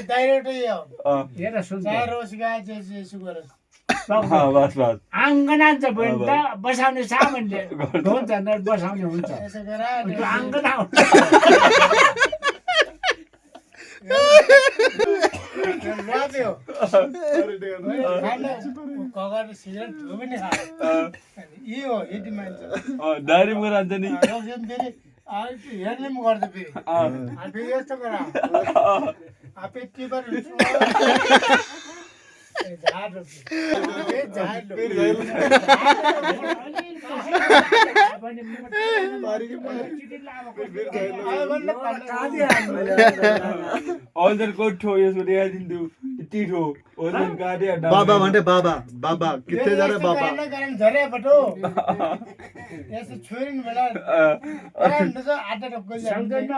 डाइरेक्टै हो हेर सुन चाहे रोस गाए जेसु गरोस् बस बस आँगन हान्छ भने त बसाउने सामानले हुन्छ न बसाउने हुन्छ यसो गर त्यो आँगन आउँछ लाग्यो कगर सिगरेट धुयो पनि खायो यही हो यति मान्छे डायरी मुख रान्छ नि रोक्छन् फेरि हेर्ने पनि गर्छ फेरि फेरि यस्तो गर पेटी पर झाड ओजन कोठो यसको देखाइदिन्छु यति ठो ओजन काट्यो बाबा भन्थे बाबा बाबा किथे जा रे बाबा कारण झरे बटो यसो छोरिन बेला आटा टक्क सक्दैन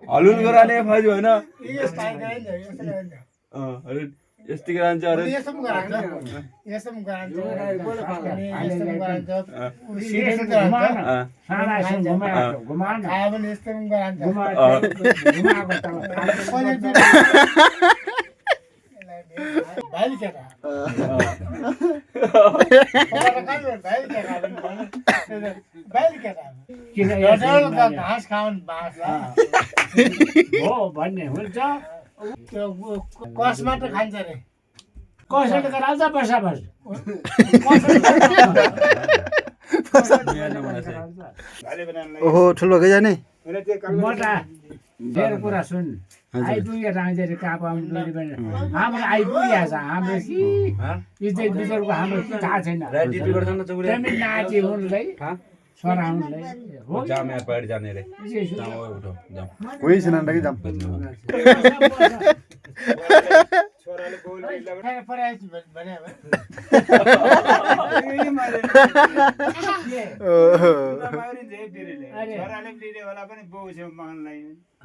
हलुन गराले फाजु हैन यस टाइम गराइन्छ अरे यस्तै गरान्छ अरे यसो पनि गरान्छ यस्तो पनि गरान्छ यस्तो पनि गरान्छ सिरियस घुमान सारा सिन घुमान खायो भने यस्तो पनि गरान्छ घुमाएको त भाइ केटा भाइ केटा किन घाँस खाउन् बाँस हो भन्ने हुन्छ त्यो कस मात्र खान्छ रे कसैले त राजा बसा बस ओहो ठुलो गइजाने मोटा मेरो कुरा सुन आइपुग्यो राङ्जेरी कहाँ पाउनु हाम्रो आइपुगेको छ हाम्रो कि इज्जत बिजरको हाम्रो के थाहा छैन पेमेन्ट नाचे हुनुलाई छोरा हुनुलाई हो कोही छैन कि जाम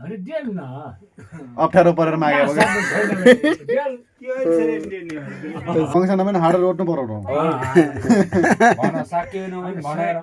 अरे देल न अप्ठ्यारो परेर मागे फङ्सनमा पनि हार्डर रोट्नु पर्यो भन साकेन भनेर